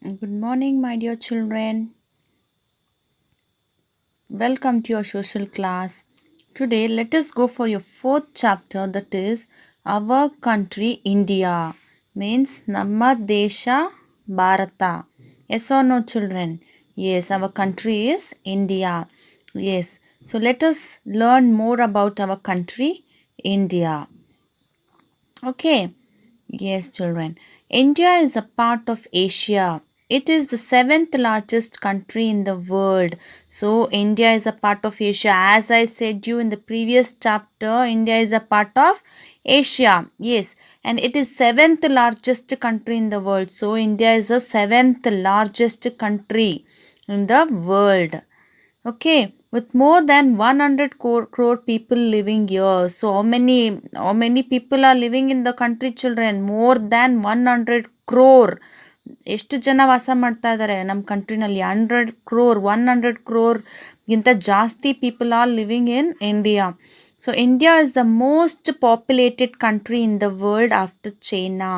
Good morning, my dear children. Welcome to your social class. Today, let us go for your fourth chapter, that is our country India. Means Namma Desha Bharata. Yes or no, children? Yes, our country is India. Yes. So let us learn more about our country India. Okay. Yes, children. India is a part of Asia. It is the seventh largest country in the world. So, India is a part of Asia. As I said you in the previous chapter, India is a part of Asia. Yes, and it is seventh largest country in the world. So, India is the seventh largest country in the world. Okay, with more than 100 crore people living here. So how many people are living in the country, children? More than 100 crore. ಎಷ್ಟು ಜನ ವಾಸ ಮಾಡ್ತಾ ಇದ್ದಾರೆ ನಮ್ಮ ಕಂಟ್ರಿನಲ್ಲಿ? 100 crore ಗಿಂತ ಜಾಸ್ತಿ people are living in India. So India is the most populated country in the world after China.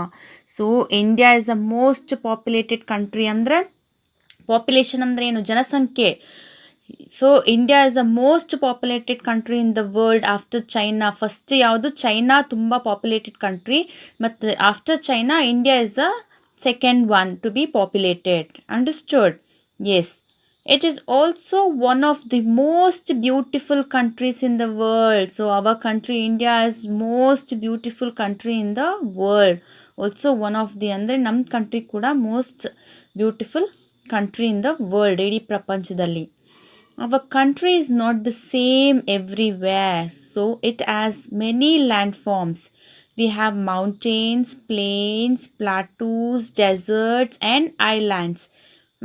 So India is the most populated country ಅಂದರೆ population ಅಂದರೆ ಏನು? ಜನಸಂಖ್ಯೆ. So India is the most populated country in the world after China. First ಯಾವುದು? China ತುಂಬ populated country, ಮತ್ತು after China India is the second one to be populated. Understood? Yes. It is also one of the most beautiful countries in the world. So our country India is most beautiful country in the world. Also one of the ಅಂದರೆ ನಮ್ಮ country ಕೂಡ most beautiful country in the world, ಇಡೀ ಪ್ರಪಂಚದಲ್ಲಿ. Our country is not the same everywhere, so it has many landforms. We have mountains, plains, plateaus, deserts, and islands.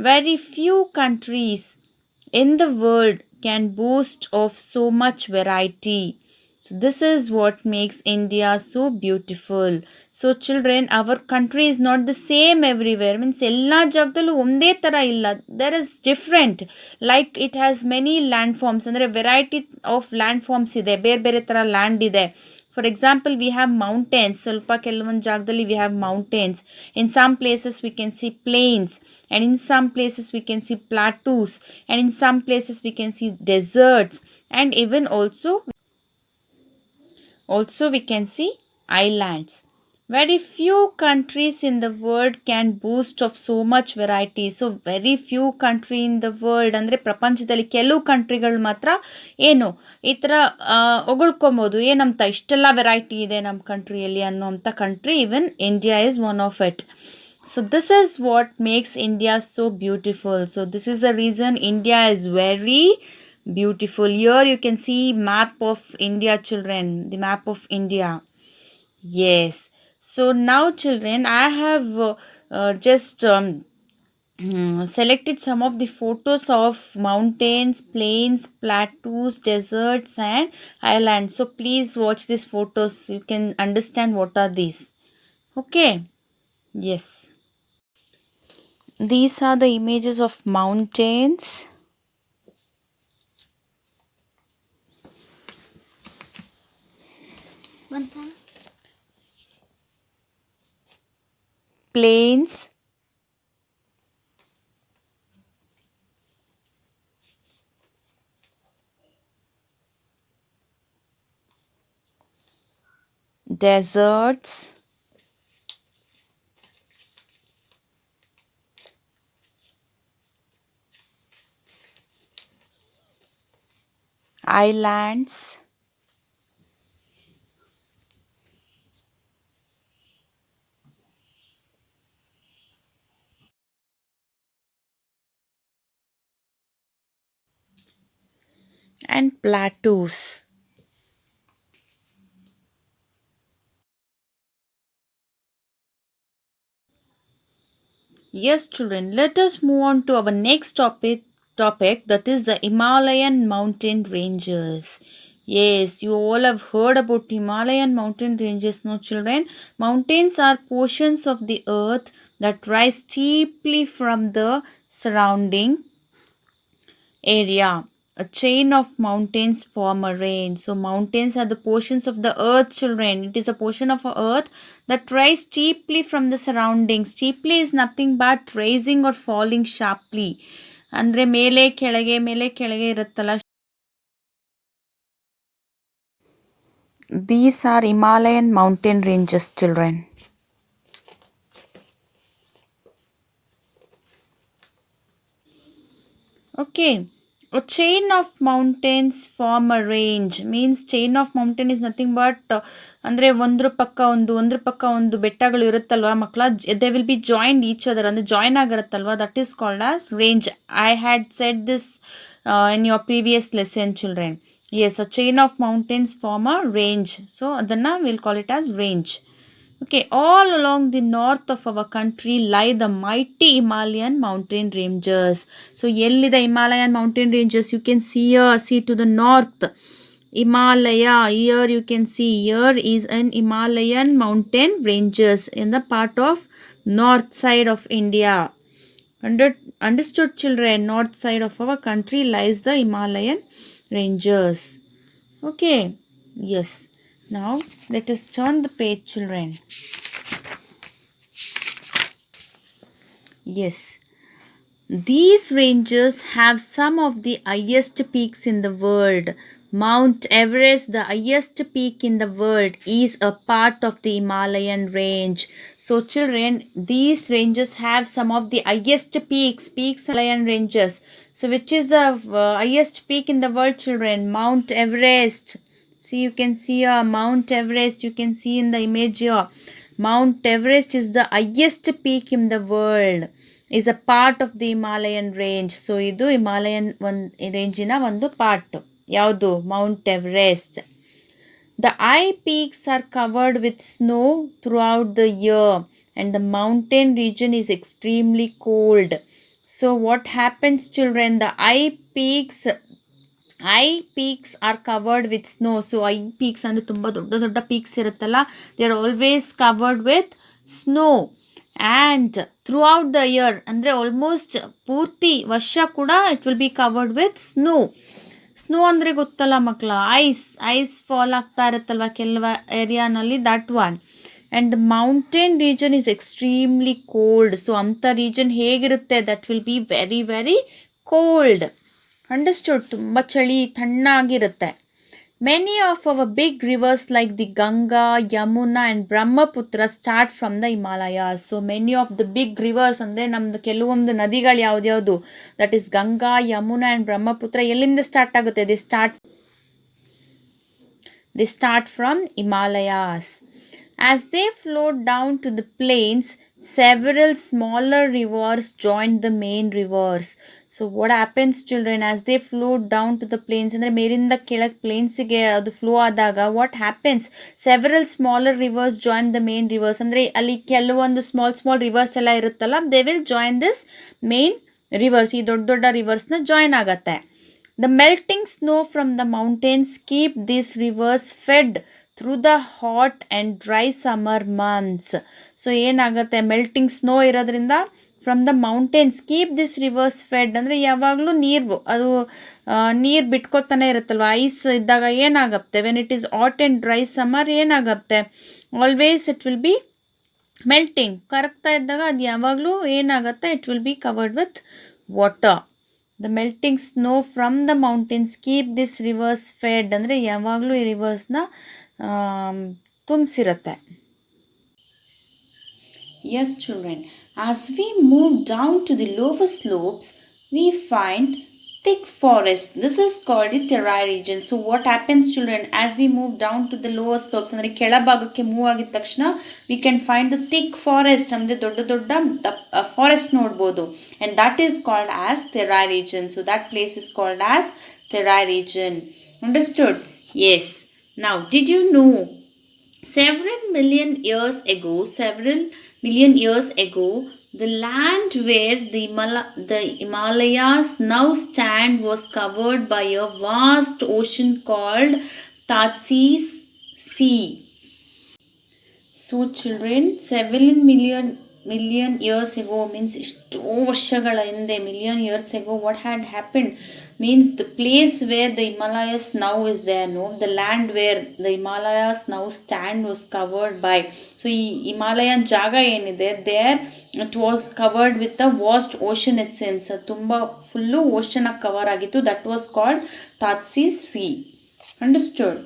Very few countries in the world can boast of so much variety. So this is what makes India so beautiful. So children, our country is not the same everywhere. Means ಎಲ್ಲ ಜಾಗದಲ್ಲೂ ಒಂದೇ ಥರ ಇಲ್ಲ. There is different. Like it has many landforms. ಅಂದರೆ variety of ಲ್ಯಾಂಡ್ಫಾರ್ಮ್ಸ್ ಇದೆ, ಬೇರೆ ಬೇರೆ ಥರ land ಇದೆ. For example, we have mountains. ಸ್ವಲ್ಪ ಕೆಲವೊಂದು ಜಾಗದಲ್ಲಿ we have mountains. In some places we can see plains, and in some places we can see plateaus, and in some places we can see deserts, and even also we can see islands. Very few countries in the world can boast of so much variety. So very few country in the world ಅಂದರೆ ಪ್ರಪಂಚದಲ್ಲಿ ಕೆಲವು ಕಂಟ್ರಿಗಳು ಮಾತ್ರ ಏನು ಈ ಥರ ಹೊಗಳ್ಕೊಬೋದು, ಏನಂತ ಇಷ್ಟೆಲ್ಲ variety ಇದೆ ನಮ್ಮ ಕಂಟ್ರಿಯಲ್ಲಿ ಅನ್ನೋಂಥ country even India is one of it. So this is what makes India so beautiful. So this is the reason India is very beautiful. Here you can see map of India, children, the map of India. Yes. So now children, I have just selected some of the photos of mountains, plains, plateaus, deserts and islands. So please watch these photos. You can understand what are these. Okay. Yes. These are the images of mountains, plains, deserts, islands, and plateaus. Yes, children, let us move on to our next topic, that is the Himalayan mountain ranges. Yes, you all have heard about Himalayan mountain ranges, no children? Mountains are portions of the earth that rise steeply from the surrounding area. A chain of mountains form a range. So mountains are the portions of the earth, children. It is a portion of a earth that rise steeply from the surroundings. Steeply is nothing but rising or falling sharply. ಅಂದರೆ ಮೇಲೆ ಕೆಳಗೆ ಇರುತ್ತಲ್ಲ. These are Himalayan mountain ranges, children. Okay. A chain of mountains form a range. Means chain of mountain is nothing but ಅಂದರೆ ಒಂದ್ರ ಪಕ್ಕ ಒಂದು ಬೆಟ್ಟಗಳು ಇರುತ್ತಲ್ವಾ ಮಕ್ಕಳ, they will be joined each other, ಅಂದರೆ ಜಾಯಿನ್ ಆಗಿರುತ್ತಲ್ವಾ, that is called as range. I had said this in your previous lesson, children. Yes, a chain of mountains form a range. So ಅದನ್ನು will call it as range. Okay, all along the north of our country lie the mighty Himalayan mountain ranges. So, yelli the Himalayan mountain ranges, you can see here, see to the north, Himalaya. Here you can see, here is an Himalayan mountain ranges in the part of north side of India. Understood, children? North side of our country lies the Himalayan ranges. Okay, yes. Now, let us turn the page, children. Yes. These ranges have some of the highest peaks in the world. Mount Everest, the highest peak in the world, is a part of the Himalayan range. So, children, these ranges have some of the highest peaks, Himalayan ranges. So, which is the highest peak in the world, children? Mount Everest. See, you can see Mount Everest. You can see in the image here. Mount Everest is the highest peak in the world. Is a part of the Himalayan range. So, ಇದು Himalayan ರೇಂಜಿನ ಒಂದು part. ಯಾವುದು? Mount Everest. The high peaks are covered with snow throughout the year and the mountain region is extremely cold. So, what happens, children? The high peaks are covered with snow. So high peaks ಅಂದರೆ ತುಂಬ ದೊಡ್ಡ peaks ಇರುತ್ತಲ್ಲ, they are always covered with snow. And throughout the year, ಅಂದರೆ almost ಪೂರ್ತಿ ವರ್ಷ ಕೂಡ it will be covered with snow. Snow ಅಂದರೆ ಗೊತ್ತಲ್ಲ ಮಕ್ಕಳ, ಐಸ್ ಫಾಲ್ ಆಗ್ತಾ ಇರುತ್ತಲ್ವ ಕೆಲವು ಏರಿಯಾನಲ್ಲಿ, that one. And the mountain region is extremely cold. So ಅಂಥ ರೀಜನ್ ಹೇಗಿರುತ್ತೆ? That will be very very cold. Understood? ತುಂಬ ಚಳಿ, ತಣ್ಣಾಗಿರುತ್ತೆ. Many of our big rivers like the Ganga, Yamuna and Brahmaputra start from the Himalayas. So many of the big rivers, ಅಂದರೆ ನಮ್ಮದು ಕೆಲವೊಂದು ನದಿಗಳು ಯಾವ್ದ್ಯಾವುದು, that is Ganga, Yamuna and Brahmaputra, ಎಲ್ಲಿಂದ start ಆಗುತ್ತೆ? They start from Himalayas. As they flowed down to the plains, several smaller rivers joined the main rivers. So what happens, children? As they flowed down to the plains, ಅಂದರೆ ಮೇಲಿಂದ ಕೆಳಗೆ ಪ್ಲೇನ್ಸ್ಗೆ ಅದು flow ಆದಾಗ what happens? Several smaller rivers join the main rivers. ಅಂದರೆ ಅಲ್ಲಿ ಕೆಲವೊಂದು small reverse ಎಲ್ಲ ಇರುತ್ತಲ್ಲ, they will join this main rivers. ಈ ದೊಡ್ಡ ರಿವರ್ಸ್ನ ಜಾಯಿನ್ ಆಗತ್ತೆ. The melting snow from the mountains keep these rivers fed through the hot and dry summer months. So ಏನಾಗುತ್ತೆ? Melting snow ಇರೋದ್ರಿಂದ from the mountains keep this rivers fed, ಅಂದರೆ ಯಾವಾಗಲೂ ನೀರು ಬಿಟ್ಕೋತಾನೆ ಇರುತ್ತಲ್ವ. ಐಸ್ ಇದ್ದಾಗ ಏನಾಗುತ್ತೆ? When it is hot and dry summer ಏನಾಗುತ್ತೆ? Always it will be melting. ಕರಗ್ತಾ ಇದ್ದಾಗ ಅದು ಯಾವಾಗಲೂ ಏನಾಗುತ್ತೆ? It will be covered with water. The melting snow from the mountains keep this rivers fed, ಅಂದರೆ ಯಾವಾಗಲೂ ಈ ರಿವರ್ಸ್ನ ತುಂಬಿಸಿರುತ್ತೆ. Yes, children. As we move down to the lower slopes, we find thick forest. This is called the Terai region. So what happens, children? As we move down to the lower slopes, ಅಂದರೆ ಕೆಳಭಾಗಕ್ಕೆ move ಆಗಿದ ತಕ್ಷಣ we can find the thick forest, ಅಂದರೆ ದೊಡ್ಡ forest ನೋಡ್ಬೋದು. And that is called as Terai region. So that place is called as Terai region. Understood? Yes. Now, did you know several million years ago, the land where the Himalayas now stand was covered by a vast ocean called Tatsis Sea. So children, several million million years ago means ಎಷ್ಟೋ ವರ್ಷಗಳ ಹಿಂದೆ million years ago what had happened means the place where the Himalayas now is there, no, the land where the Himalayas now stand was covered by, so ಈ Himalayan ಜಾಗ ಏನಿದೆ there it was covered with the vast ocean it seems, ತುಂಬ full ocean ಆಗಿ cover ಆಗಿತ್ತು, that was called Tatsi Sea. Understood?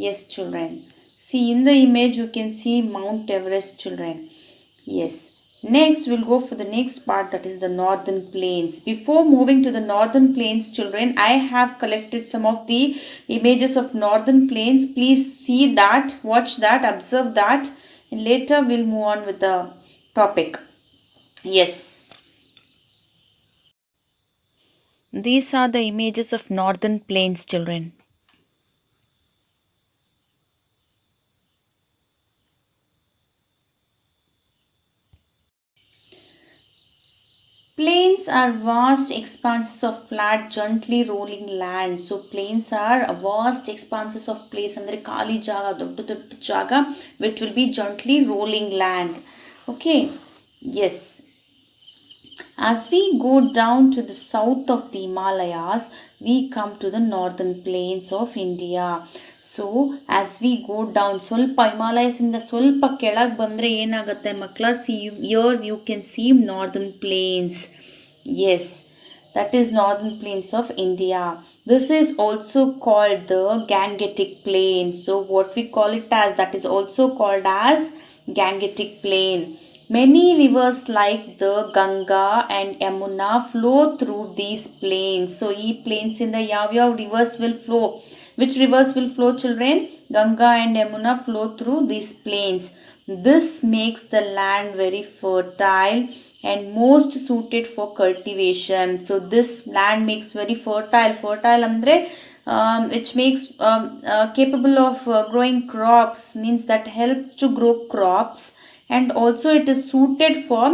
Yes, children. See, in the image you can see Mount Everest, children. Yes. Next, we'll go for the next part, that is the northern plains. Before moving to the northern plains, children, I have collected some of the images of northern plains. Please see that, watch that, observe that, and later we'll move on with the topic. Yes. These are the images of northern plains, children. Plains are vast expanses of flat, gently rolling land. So plains are vast expanses of place andre kali jaga, doddu jaga which will be gently rolling land. Okay, yes. As we go down to the south of the Himalayas, we come to the northern plains of India. So as we go down, ಸ್ವಲ್ಪ Himalayas ಇಂದ ಸ್ವಲ್ಪ ಕೆಳಗೆ ಬಂದರೆ ಏನಾಗುತ್ತೆ ಮಕ್ಕಳ, see here you can see northern plains. Yes, that is northern plains of India. This is also called the Gangetic Plain. So what we call it as, that is also called as Gangetic Plain. Many rivers like the Ganga and Yamuna flow through these plains. So ee plains in the yav rivers will flow. Which rivers will flow, children? Ganga and Yamuna flow through these plains. This makes the land very fertile and most suited for cultivation. So this land makes very fertile. Fertile andre which makes capable of growing crops, means that helps to grow crops, and also it is suited for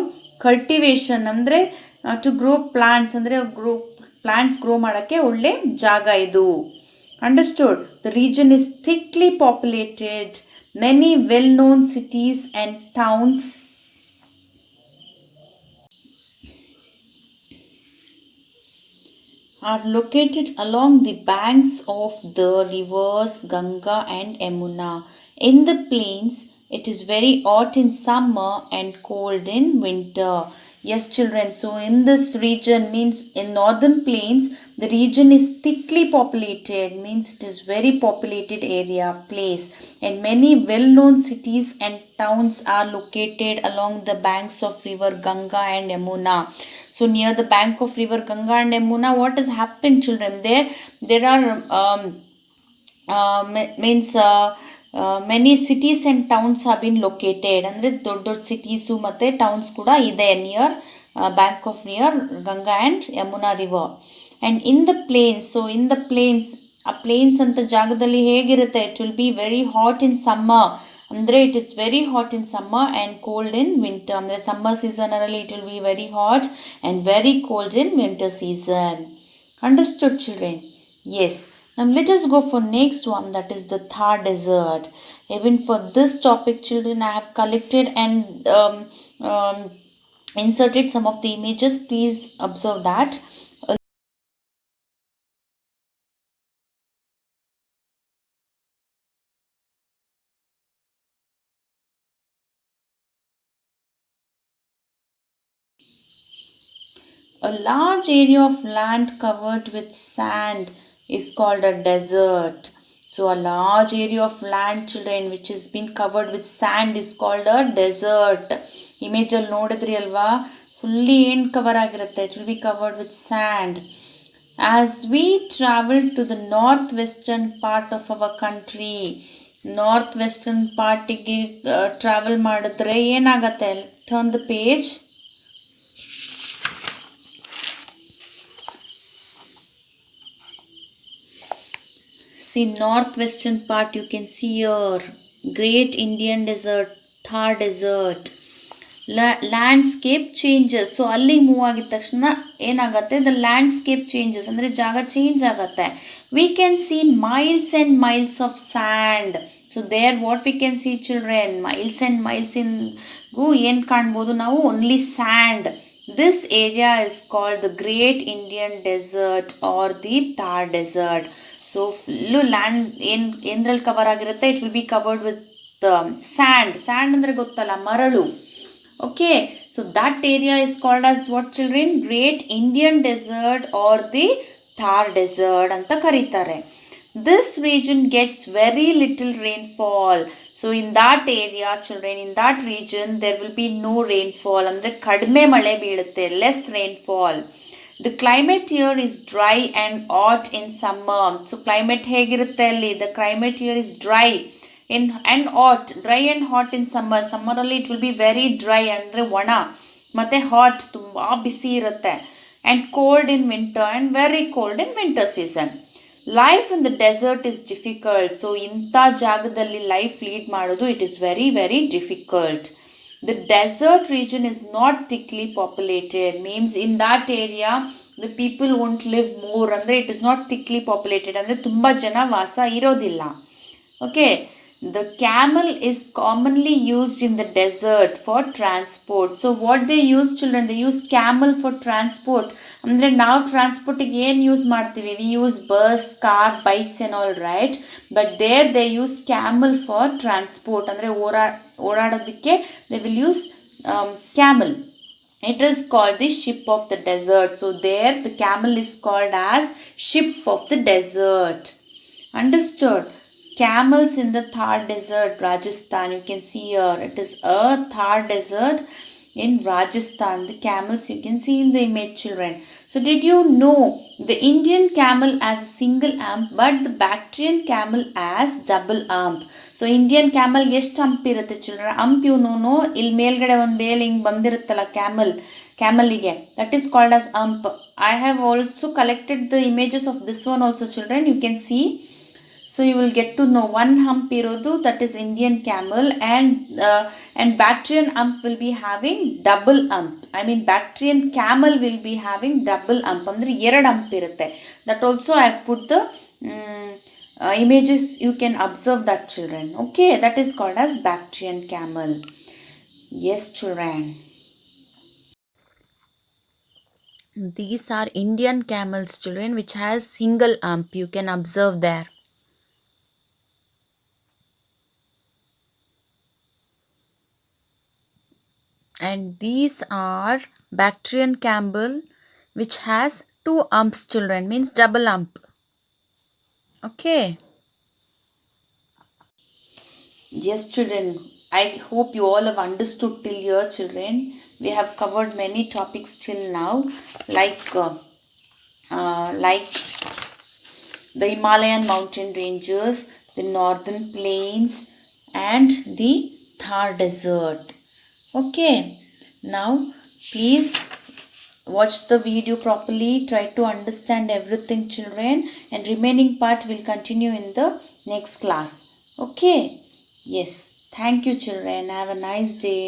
cultivation andre to grow plants, andre grow plants grow ಮಾಡಕ್ಕೆ ಒಳ್ಳೆ ಜಾಗ ಇದು. Understood? The region is thickly populated. Many well-known cities and towns are located along the banks of the rivers Ganga and Yamuna. In the plains, it is very hot in summer and cold in winter. Yes, children. So in this region, means in northern plains, the region is thickly populated, means it is very populated area, place, and many well-known cities and towns are located along the banks of river Ganga and Yamuna. So near the bank of river Ganga and Yamuna, what has happened, children? There are means many cities and towns have been located. ಅಂದರೆ ದೊಡ್ಡ ದೊಡ್ಡ cities ಮತ್ತು towns ಕೂಡ ಇದೆ near bank of near Ganga and Yamuna river. And in the plains, so in the plains, ಆ plains ಅಂತ ಜಾಗದಲ್ಲಿ ಹೇಗಿರುತ್ತೆ, it will be very hot in summer, ಅಂದರೆ it is very hot in summer and cold in winter. ಅಂದರೆ summer ಸೀಸನಲ್ಲಿ it will be very hot and very cold in winter season. Understood, children? Yes. Now let us go for next one, that is the Thar Desert. Even for this topic, children, I have collected and inserted some of the images. Please observe that. A large area of land covered with sand is called a desert. So a large area of land, children, which has been covered with sand is called a desert. Image ಅಲ್ಲಿ ನೋಡಿದ್ರಿ ಅಲ್ವಾ, fully ಏನು cover ಆಗಿರುತ್ತೆ, it will be covered with sand. As we travel to the northwestern part of our country, northwestern ಪಾರ್ಟಿಗೆ travel ಮಾಡಿದ್ರೆ ಏನಾಗತ್ತೆ, turn the page. See northwestern part, you can see here Great Indian Desert, Thar Desert. Landscape changes. So ಅಲ್ಲಿ move ಆಗಿದ ತಕ್ಷಣ ಏನಾಗುತ್ತೆ, the landscape changes ಅಂದರೆ ಜಾಗ change ಆಗುತ್ತೆ. We can see miles and miles of sand. So there what we can see children, miles and miles ಇನ್ಗೂ ಏನು ಕಾಣ್ಬೋದು ನಾವು, only sand. This area is called the great Indian desert or the Thar desert. So full land ಏನರಲ್ಲಿ cover ಆಗಿರುತ್ತೆ, it will be covered with sand. Sand ಅಂದರೆ ಗೊತ್ತಲ್ಲ, ಮರಳು. Okay, so that area is called as what children? Great Indian Desert or the Thar Desert anta karitare. This region gets very little rainfall. So in that area children, in that region there will be no rainfall. Andre kadme male beelutte, less rainfall. The climate here is dry and hot in summer. So climate hegirutte alli, the climate here is dry and hot, dry and hot in summer. ಸಮ್ಮರಲ್ಲಿ it will be very dry ಅಂದರೆ ಒಣ, ಮತ್ತು hot ತುಂಬ ಬಿಸಿ ಇರುತ್ತೆ. And cold in winter and very cold in winter season. Life in the desert is difficult. So ಇಂಥ ಜಾಗದಲ್ಲಿ life lead ಮಾಡೋದು it is very very difficult. The desert region is not thickly populated, means in that area the people won't live more. ಅಂದರೆ it is not thickly populated, ಅಂದರೆ ತುಂಬ ಜನ ವಾಸ ಇರೋದಿಲ್ಲ. Okay, the camel is commonly used in the desert for transport. So what they use children, they use camel for transport. ಅಂದರೆ ನಾವು ಟ್ರಾನ್ಸ್ಪೋರ್ಟಿಗೆ ಏನು use ಮಾಡ್ತೀವಿ, we use bus, car, bikes and all, right? But there they use camel for transport. ಅಂದರೆ ಓಡಾಡೋದಕ್ಕೆ they will use camel. It is called the ship of the desert. So there the camel is called as ship of the desert. Understood? Camels in the Thar Desert, Rajasthan. You can see here, it is a Thar Desert in Rajasthan. The camels you can see in the image children. So did you know the Indian camel has a single hump but the Bactrian camel has double hump. So Indian camel ಎಷ್ಟು hump ಇರುತ್ತೆ children? Hump you know ಇಲ್ಲಿ ಮೇಲ್ಗಡೆ ಒಂದು bale ಹಿಂಗೆ ಬಂದಿರುತ್ತಲ್ಲ camel-ಗೆ, that is called as hump. I have also collected the images of this one also children, you can see. So you will get to know one hump irodu, that is Indian camel, and Bactrian hump will be having double hump. I mean Bactrian camel will be having double hump. Andre eradu hump irutte. That also I have put the images, you can observe that children. Okay, that is called as Bactrian camel. Yes children. These are Indian camels children which has single hump, you can observe there. And these are Bactrian camel which has two humps children, means double hump. Okay. Yes children, I hope you all have understood till here children. We have covered many topics till now, like the Himalayan mountain ranges, the northern plains and the Thar Desert. Okay, now please watch the video properly, try to understand everything children, and remaining part will continue in the next class. Okay, yes, thank you children, have a nice day.